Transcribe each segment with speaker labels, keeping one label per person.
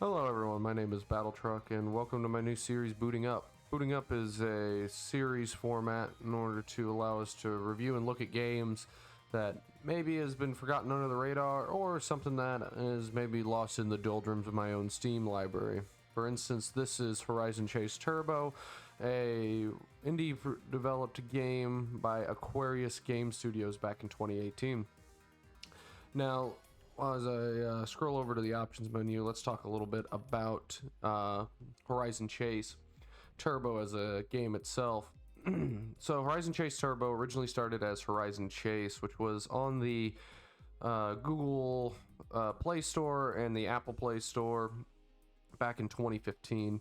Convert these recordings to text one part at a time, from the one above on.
Speaker 1: Hello everyone, my name is BattleTruck and welcome to my new series, Booting Up. Booting Up is a series format in order to allow us to review and look at games that maybe has been forgotten under the radar or something that is maybe lost in the doldrums of my own Steam library. For instance, this is Horizon Chase Turbo, a indie developed game by Aquiris Game Studios back in 2018. Now, as I scroll over to the options menu, let's talk a little bit about Horizon Chase Turbo as a game itself. So Horizon Chase Turbo originally started as Horizon Chase, which was on the Google Play Store and the Apple Play Store back in 2015.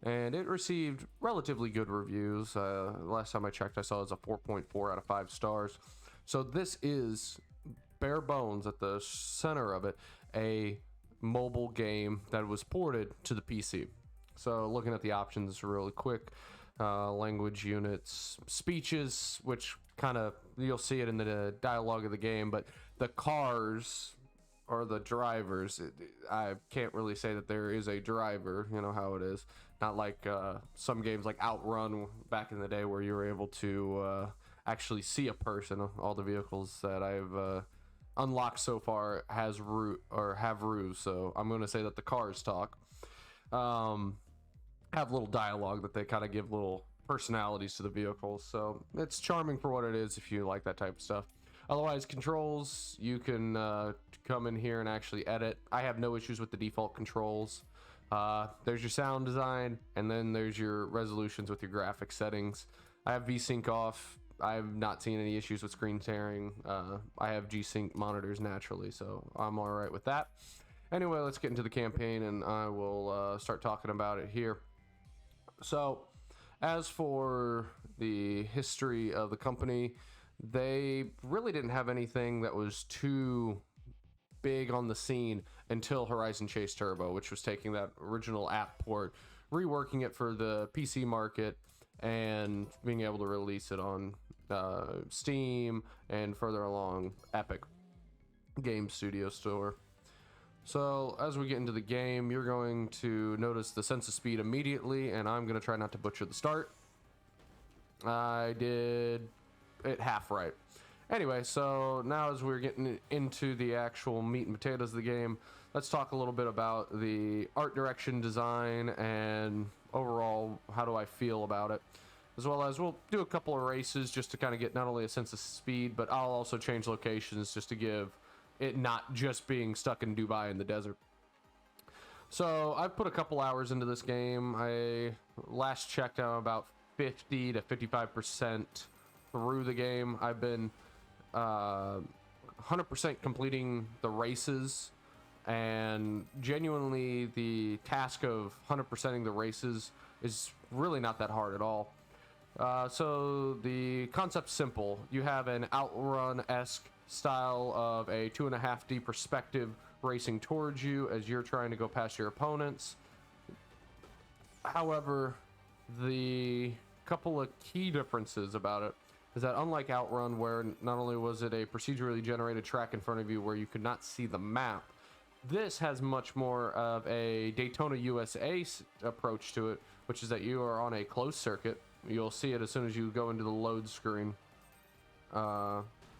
Speaker 1: And it received relatively good reviews. Last time I checked, I saw it was a 4.4 out of 5 stars. So this is bare bones at the center of it, a mobile game that was ported to the PC. So looking at the options really quick, language units, speeches, which kind of, you'll see it in the dialogue of the game, but the cars or the drivers, I can't really say that there is a driver, you know how it is. Not like some games like Outrun back in the day where you were able to actually see a person. All the vehicles that I've unlocked so far have roofs, so I'm going to say that the cars talk. Have little dialogue that they kind of give little personalities to the vehicles, so it's charming for what it is if you like that type of stuff. Otherwise, controls, you can come in here and actually edit. I have no issues with the default controls. There's your sound design, and then there's your resolutions with your graphics settings. I have VSync off. I've not seen any issues with screen tearing. I have G-Sync monitors naturally, so I'm all right with that. Anyway, let's get into the campaign, and I will start talking about it here. So, as for the history of the company, they really didn't have anything that was too big on the scene until Horizon Chase Turbo, which was taking that original app port, reworking it for the PC market, and being able to release it on Steam and further along Epic Game Studio store. So as we get into the game, you're going to notice the sense of speed immediately, and I'm going to try not to butcher the start. I did it half right. Anyway, so now as we're getting into the actual meat and potatoes of the game, let's talk a little bit about the art direction, design, and overall how do I feel about it. As well as we'll do a couple of races just to kind of get not only a sense of speed, but I'll also change locations just to give it not just being stuck in Dubai in the desert. So I've put a couple hours into this game. I last checked out about 50 to 55% through the game. I've been 100% completing the races, and genuinely the task of 100%ing the races is really not that hard at all. So the concept's simple. You have an Outrun-esque style of a 2.5D perspective racing towards you as you're trying to go past your opponents. However, the couple of key differences about it is that unlike Outrun, where not only was it a procedurally generated track in front of you where you could not see the map, this has much more of a Daytona USA approach to it, which is that you are on a closed circuit. You'll see it as soon as you go into the load screen,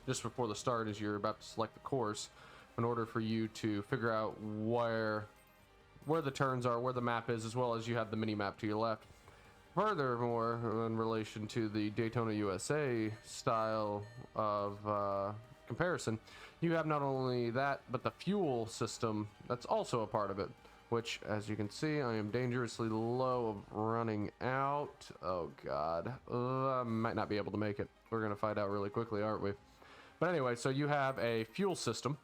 Speaker 1: just before the start as you're about to select the course, in order for you to figure out where the turns are, where the map is, as well as you have the mini map to your left. Furthermore, in relation to the Daytona USA style of comparison, you have not only that, but the fuel system that's also a part of it, which, as you can see, I am dangerously low of running out. Oh god, I might not be able to make it. We're gonna find out really quickly, aren't we? But anyway, so you have a fuel system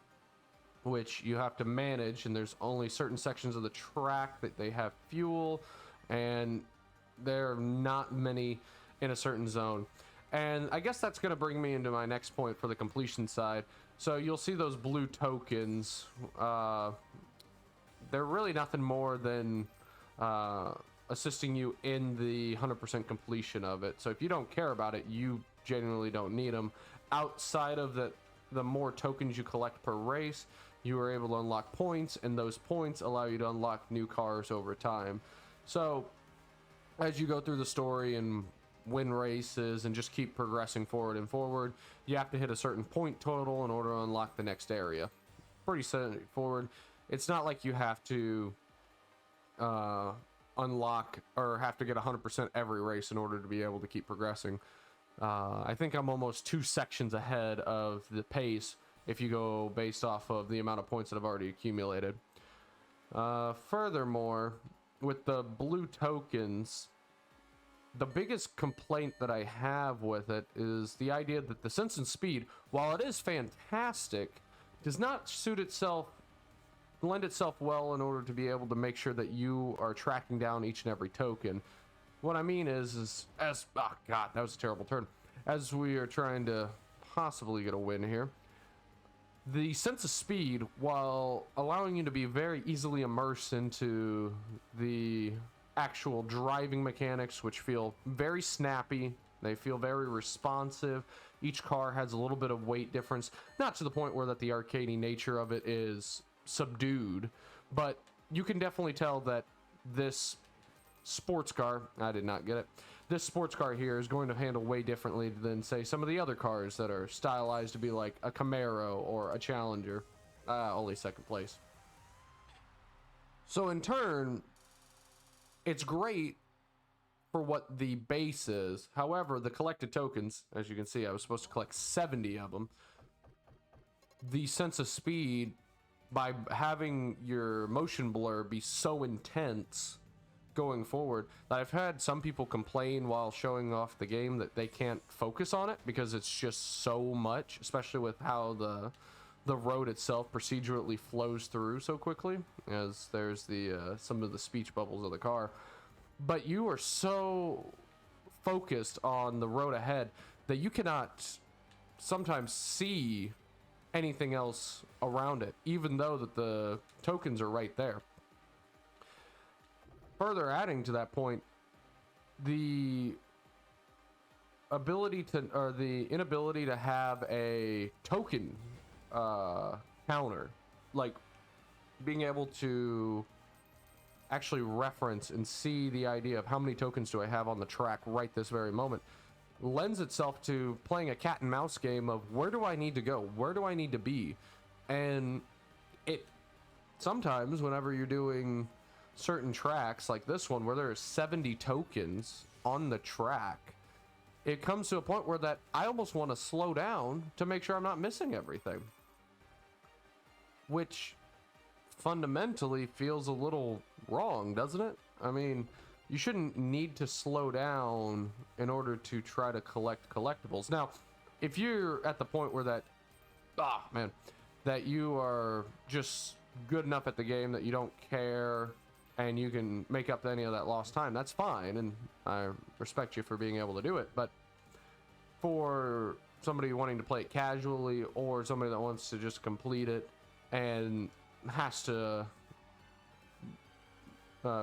Speaker 1: which you have to manage, and there's only certain sections of the track that they have fuel, and there are not many in a certain zone. And I guess that's going to bring me into my next point for the completion side. So you'll see those blue tokens. They're really nothing more than assisting you in the 100% completion of it. So if you don't care about it, you genuinely don't need them. Outside of the more tokens you collect per race, you are able to unlock points, and those points allow you to unlock new cars over time. So as you go through the story and win races and just keep progressing forward and forward, you have to hit a certain point total in order to unlock the next area. Pretty straightforward. It's not like you have to unlock or have to get 100% every race in order to be able to keep progressing. I think I'm almost 2 sections ahead of the pace if you go based off of the amount of points that I've already accumulated. Furthermore, with the blue tokens, the biggest complaint that I have with it is the idea that the sense and speed, while it is fantastic, does not lend itself well in order to be able to make sure that you are tracking down each and every token. What I mean is oh god, that was a terrible turn. As we are trying to possibly get a win here, the sense of speed, while allowing you to be very easily immersed into the actual driving mechanics, which feel very snappy, they feel very responsive. Each car has a little bit of weight difference, not to the point where that the arcadey nature of it is subdued, but you can definitely tell that this sports car, I did not get it, this sports car here is going to handle way differently than, say, some of the other cars that are stylized to be like a Camaro or a Challenger. Only second place. So in turn, it's great for what the base is. However, the collected tokens, as you can see, I was supposed to collect 70 of them. The sense of speed, by having your motion blur be so intense going forward, that I've had some people complain while showing off the game that they can't focus on it because it's just so much, especially with how the road itself procedurally flows through so quickly, as there's the some of the speech bubbles of the car. But you are so focused on the road ahead that you cannot sometimes see anything else around it, even though that the tokens are right there. Further adding to that point, the ability to, or the inability to have a token counter, like being able to actually reference and see the idea of how many tokens do I have on the track right this very moment, lends itself to playing a cat and mouse game of where do I need to go, where do I need to be. And it sometimes, whenever you're doing certain tracks like this one where there are 70 tokens on the track, it comes to a point where that I almost want to slow down to make sure I'm not missing everything, which fundamentally feels a little wrong, doesn't it? I mean, you shouldn't need to slow down in order to try to collect collectibles. Now, if you're at the point where that, that you are just good enough at the game that you don't care and you can make up any of that lost time, that's fine, and I respect you for being able to do it. But for somebody wanting to play it casually, or somebody that wants to just complete it and has to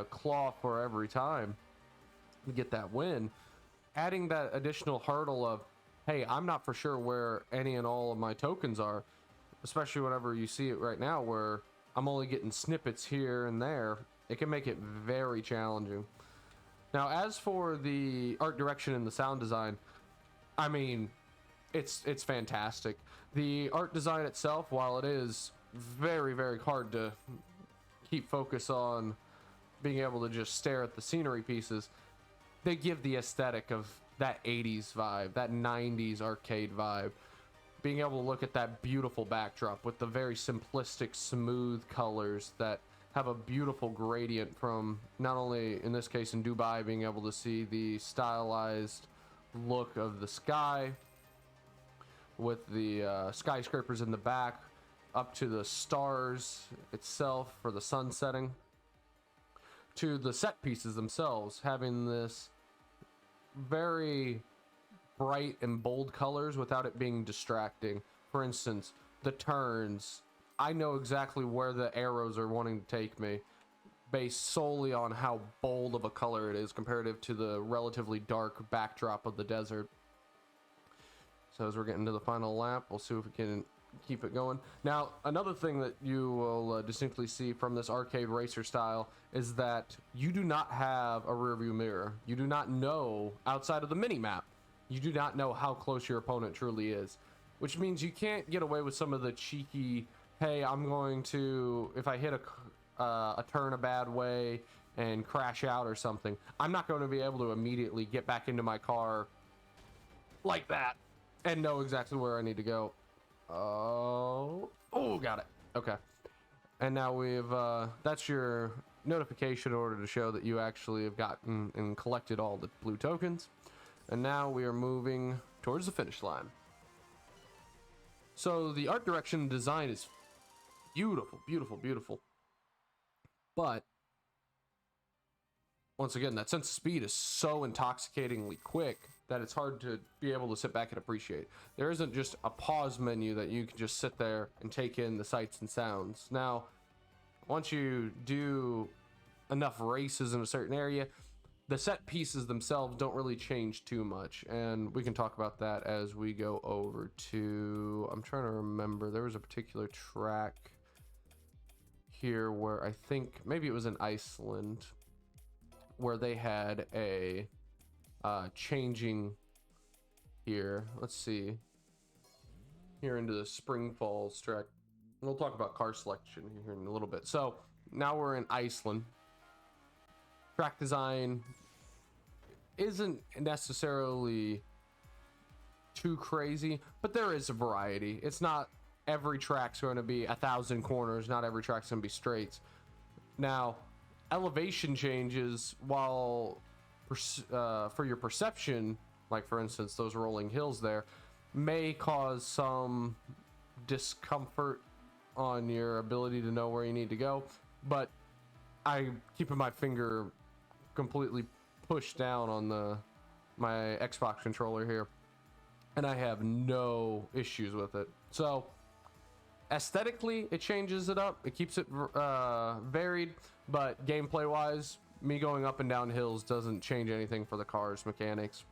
Speaker 1: claw for every time to get that win, adding that additional hurdle of, hey, I'm not for sure where any and all of my tokens are, especially whenever you see it right now where I'm only getting snippets here and there, it can make it very challenging. Now, as for the art direction and the sound design, I mean, it's fantastic. The art design itself, while it is very, very hard to keep focus on being able to just stare at the scenery pieces, they give the aesthetic of that 80s vibe, that 90s arcade vibe. Being able to look at that beautiful backdrop with the very simplistic, smooth colors that have a beautiful gradient from, not only in this case in Dubai, being able to see the stylized look of the sky with the skyscrapers in the back, up to the stars itself for the sun setting, to the set pieces themselves having this very bright and bold colors without it being distracting. For instance, the turns, I know exactly where the arrows are wanting to take me based solely on how bold of a color it is comparative to the relatively dark backdrop of the desert. So as we're getting to the final lap, we'll see if we can keep it going. Now, another thing that you will distinctly see from this arcade racer style is that you do not have a rear view mirror. You do not know, outside of the mini map, you do not know how close your opponent truly is, which means you can't get away with some of the cheeky, hey, I'm going to, if I hit a turn a bad way and crash out or something, I'm not going to be able to immediately get back into my car like that and know exactly where I need to go. Oh, got it. Okay. And now we've, that's your notification in order to show that you actually have gotten and collected all the blue tokens. And now we are moving towards the finish line. So the art direction and design is beautiful, beautiful, beautiful. But once again, that sense of speed is so intoxicatingly quick that it's hard to be able to sit back and appreciate. There isn't just a pause menu that you can just sit there and take in the sights and sounds. Now, once you do enough races in a certain area, the set pieces themselves don't really change too much, and we can talk about that as we go over to, I'm trying to remember, there was a particular track here where I think maybe it was in Iceland where they had a changing here. Let's see, here into the Spring Falls track. We'll talk about car selection here in a little bit. So now we're in Iceland. Track design isn't necessarily too crazy, but there is a variety. It's not every track's going to be 1,000 corners. Not every track's going to be straights. Now, elevation changes, while for your perception, like for instance those rolling hills there, may cause some discomfort on your ability to know where you need to go, but I'm keeping my finger completely pushed down on my Xbox controller here, and I have no issues with it. So aesthetically it changes it up, it keeps it varied, but gameplay wise, me going up and down hills doesn't change anything for the car's mechanics.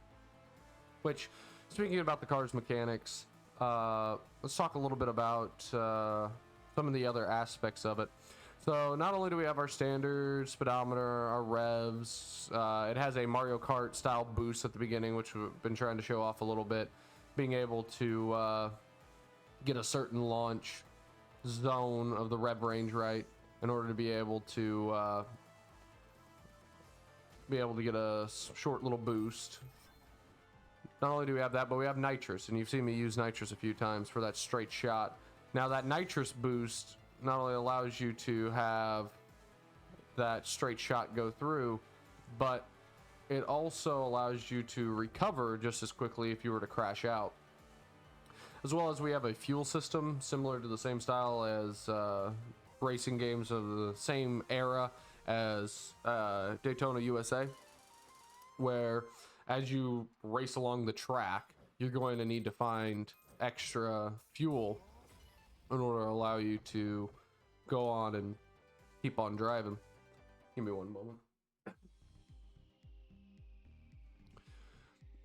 Speaker 1: Which, speaking about the car's mechanics, let's talk a little bit about some of the other aspects of it. So not only do we have our standard speedometer, our revs, it has a Mario Kart style boost at the beginning, which we've been trying to show off a little bit, being able to get a certain launch zone of the rev range right in order to be able to get a short little boost. Not only do we have that, but we have nitrous, and you've seen me use nitrous a few times for that straight shot. Now that nitrous boost not only allows you to have that straight shot go through, but it also allows you to recover just as quickly if you were to crash out. As well as we have a fuel system similar to the same style as racing games of the same era as Daytona USA, where as you race along the track, you're going to need to find extra fuel in order to allow you to go on and keep on driving. Give me one moment.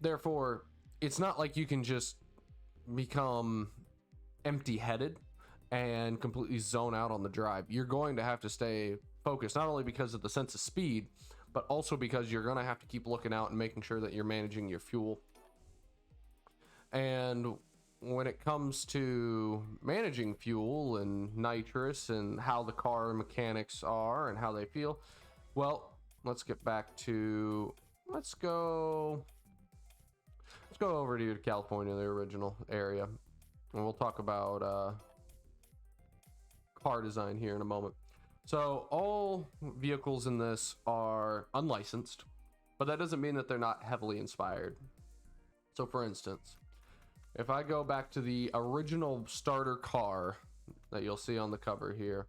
Speaker 1: Therefore, it's not like you can just become empty-headed and completely zone out on the drive. You're going to have to stay focused, not only because of the sense of speed, but also because you're going to have to keep looking out and making sure that you're managing your fuel. And when it comes to managing fuel and nitrous and how the car mechanics are and how they feel, well, let's get back to, let's go over to California, the original area, and we'll talk about car design here in a moment. So all vehicles in this are unlicensed, but that doesn't mean that they're not heavily inspired. So for instance, if I go back to the original starter car that you'll see on the cover here,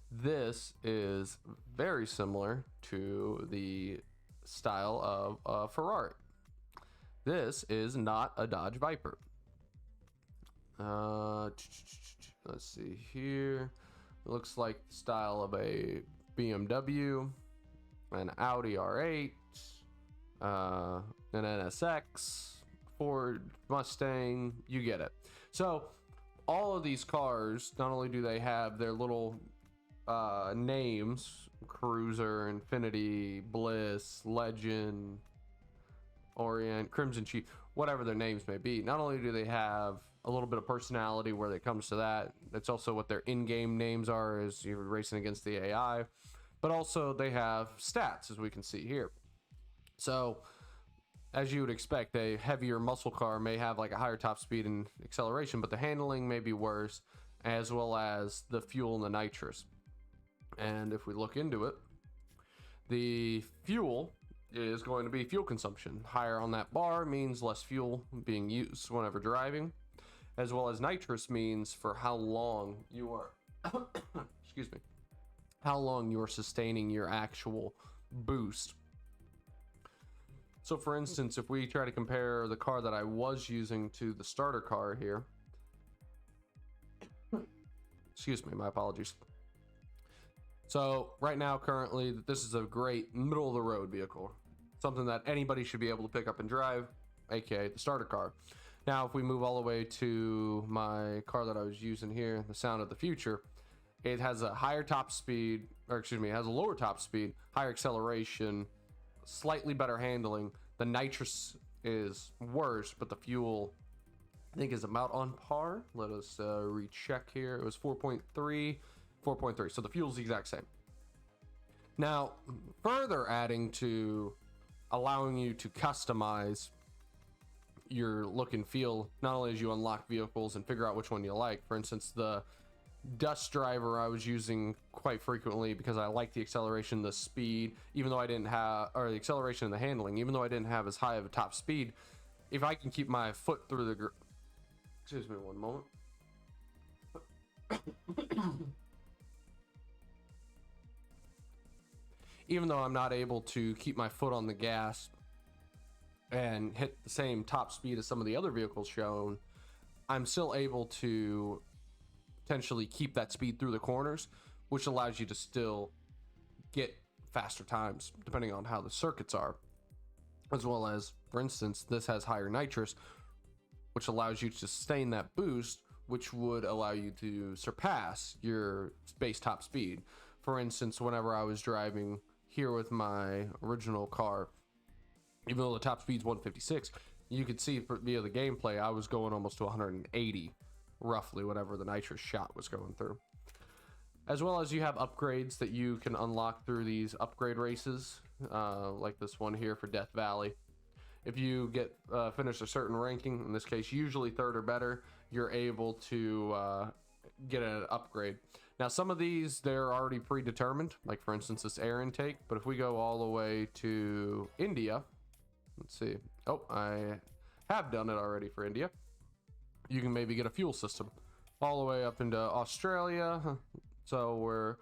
Speaker 1: this is very similar to the style of a Ferrari. This is not a Dodge Viper. Let's see here. It looks like the style of a BMW, an Audi R8, an NSX, Ford Mustang, you get it. So all of these cars, not only do they have their little names, Cruiser, Infinity, Bliss, Legend, Orient, Crimson Chief, whatever their names may be, not only do they have a little bit of personality where it comes to that, it's also what their in-game names are as you're racing against the AI, but also they have stats, as we can see here. So as you would expect, a heavier muscle car may have like a higher top speed and acceleration, but the handling may be worse, as well as the fuel and the nitrous. And if we look into it, the fuel is going to be fuel consumption. Higher on that bar means less fuel being used whenever driving, as well as nitrous means for how long you are excuse me, how long you're sustaining your actual boost. So for instance, if we try to compare the car that I was using to the starter car here, excuse me, my apologies. So right now, currently, this is a great middle of the road vehicle, something that anybody should be able to pick up and drive, aka the starter car. Now, if we move all the way to my car that I was using here, the Sound of the Future, it has a higher top speed, or excuse me, it has a lower top speed, higher acceleration, slightly better handling. The nitrous is worse, but the fuel, I think, is about on par. Let us recheck here. It was 4.3. So the fuel's the exact same. Now, further adding to allowing you to customize your look and feel, not only as you unlock vehicles and figure out which one you like. For instance, the Dust Driver I was using quite frequently because I like the acceleration, the speed, even though I didn't have, or the acceleration and the handling, even though I didn't have as high of a top speed. If I can keep my foot through the excuse me one moment. Even though I'm not able to keep my foot on the gas and hit the same top speed as some of the other vehicles shown, I'm still able to potentially keep that speed through the corners, which allows you to still get faster times depending on how the circuits are. As well as, for instance, this has higher nitrous, which allows you to sustain that boost, which would allow you to surpass your base top speed. For instance, whenever I was driving here with my original car, even though the top speed's 156, you could see via the gameplay I was going almost to 180 roughly whenever the nitrous shot was going through. As well as you have upgrades that you can unlock through these upgrade races, like this one here for Death Valley. If you get finish a certain ranking, in this case usually third or better, you're able to get an upgrade. Now some of these, they're already predetermined, like for instance this air intake, but if we go all the way to India, let's see, oh, I have done it already for India. You can maybe get a fuel system all the way up into Australia. So we're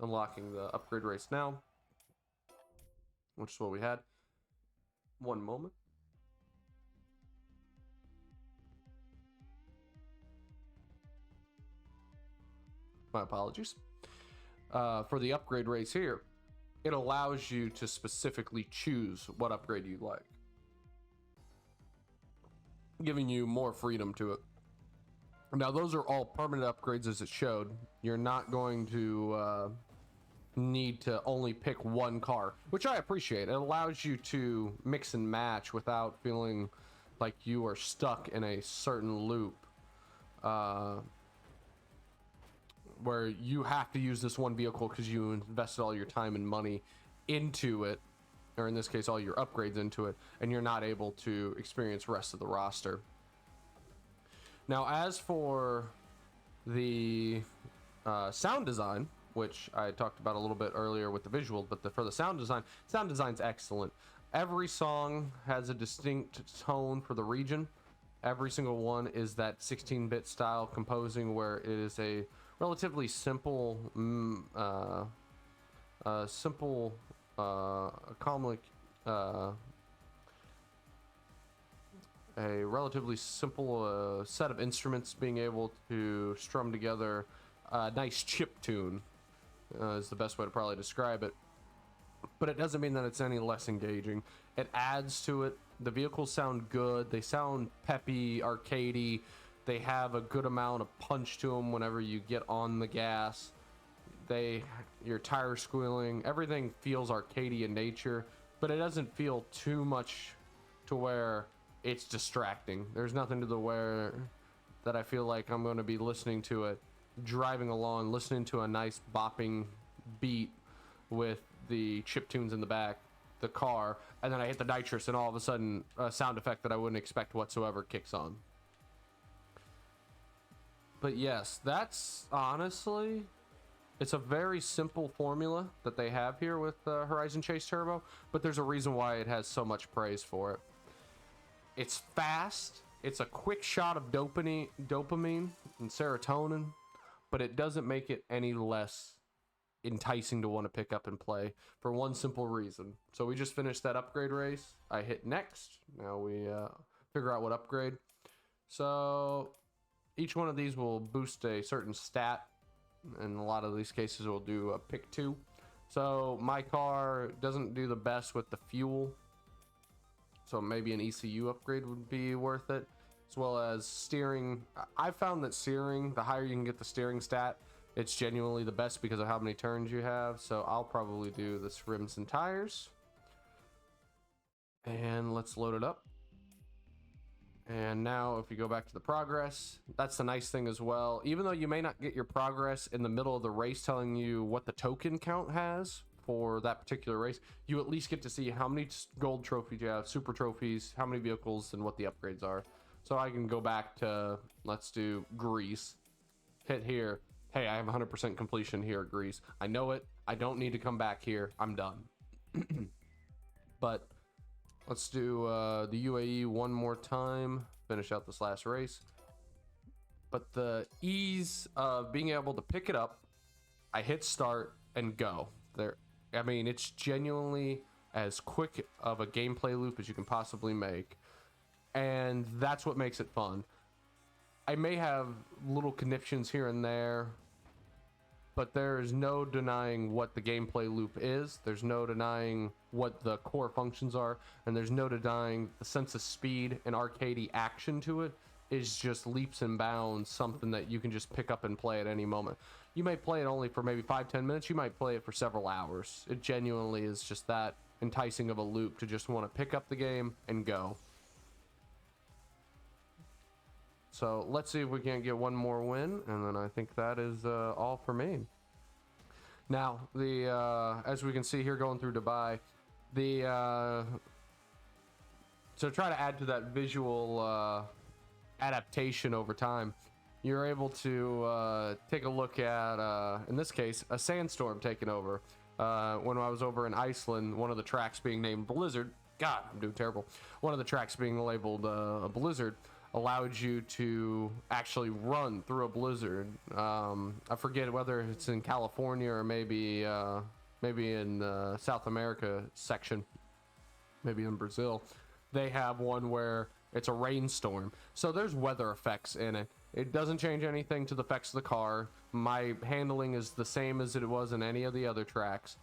Speaker 1: unlocking the upgrade race now, which is what we had. One moment. My apologies. For the upgrade race here, it allows you to specifically choose what upgrade you like, giving you more freedom to it. Now, those are all permanent upgrades as it showed. You're not going to need to only pick one car, which I appreciate. It allows you to mix and match without feeling like you are stuck in a certain loop where you have to use this one vehicle because you invested all your time and money into it, or in this case all your upgrades into it, and you're not able to experience the rest of the roster. Now, as for the sound design, which I talked about a little bit earlier with the visual, but for the sound design's excellent. Every song has a distinct tone for the region. Every single one is that 16-bit style composing, where it is a relatively simple, a relatively simple set of instruments being able to strum together a nice chip tune is the best way to probably describe it. But it doesn't mean that it's any less engaging. It adds to it. The vehicles sound good. They sound peppy, arcadey. They have a good amount of punch to them whenever you get on the gas. Your tire squealing, everything feels arcadey in nature, but it doesn't feel too much to where it's distracting. There's nothing to the where that I feel like I'm going to be listening to it, driving along, listening to a nice bopping beat with the chiptunes in the back, the car, and then I hit the nitrous and all of a sudden a sound effect that I wouldn't expect whatsoever kicks on. But yes, that's honestly, it's a very simple formula that they have here with Horizon Chase Turbo, but there's a reason why it has so much praise for it. It's fast, it's a quick shot of dopamine and serotonin, but it doesn't make it any less enticing to want to pick up and play for one simple reason. So we just finished that upgrade race. I hit next. Now we figure out what upgrade. So each one of these will boost a certain stat. In a lot of these cases, we'll do a pick 2. So my car doesn't do the best with the fuel. So maybe an ECU upgrade would be worth it. As well as steering. I've found that steering, the higher you can get the steering stat, it's genuinely the best because of how many turns you have. So I'll probably do this rims and tires. And let's load it up. And now if you go back to the progress, that's the nice thing as well. Even though you may not get your progress in the middle of the race telling you what the token count has for that particular race, you at least get to see how many gold trophies you have, super trophies, how many vehicles, and what the upgrades are. So I can go back to, let's do Greece, hit here. Hey, I have 100% completion here at Greece. I know it. I don't need to come back here. I'm done. But let's do the UAE one more time. Finish out this last race. But the ease of being able to pick it up, I hit start and go. There, I mean, it's genuinely as quick of a gameplay loop as you can possibly make. And that's what makes it fun. I may have little conniptions here and there, but there is no denying what the gameplay loop is. There's no denying what the core functions are, and there's no denying the sense of speed and arcadey action to it is just leaps and bounds, something that you can just pick up and play at any moment. You may play it only for maybe 5-10 minutes. You might play it for several hours. It genuinely is just that enticing of a loop to just want to pick up the game and go. So let's see if we can't get one more win, and then I think that is all for me. Now, as we can see here going through Dubai, to try to add to that visual adaptation over time, you're able to take a look at, in this case, a sandstorm taking over. When I was over in Iceland, one of the tracks being named Blizzard, God, I'm doing terrible. One of the tracks being labeled a Blizzard allowed you to actually run through a blizzard. I forget whether it's in California or maybe in South America section, maybe in Brazil. They have one where it's a rainstorm. So there's weather effects in it. It doesn't change anything to the effects of the car. My handling is the same as it was in any of the other tracks.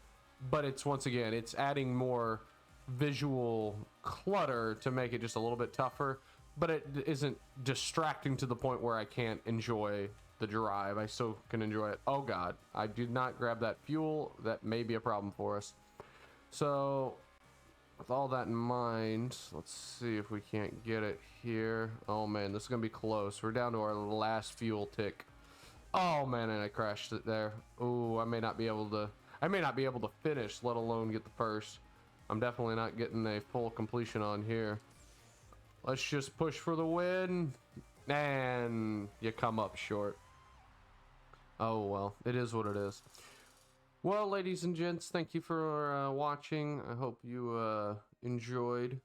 Speaker 1: But it's, once again, it's adding more visual clutter to make it just a little bit tougher. But it isn't distracting to the point where I can't enjoy the drive. I still can enjoy it. Oh God, I did not grab that fuel. That may be a problem for us. So with all that in mind, let's see if we can't get it here. Oh man, this is gonna be close. We're down to our last fuel tick. Oh man, and I crashed it there. Ooh, I may not be able to finish, let alone get the first. I'm definitely not getting a full completion on here. Let's just push for the win, and you come up short. Oh well, it is what it is. Well, ladies and gents, thank you for watching. I hope you enjoyed.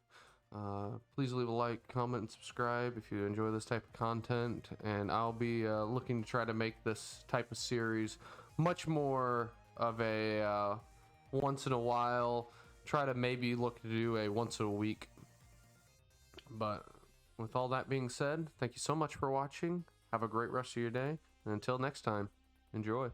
Speaker 1: Please leave a like, comment, and subscribe if you enjoy this type of content, and I'll be looking to try to make this type of series much more of a once in a while. Try to maybe look to do a once a week. But with all that being said, thank you so much for watching. Have a great rest of your day. And until next time, enjoy.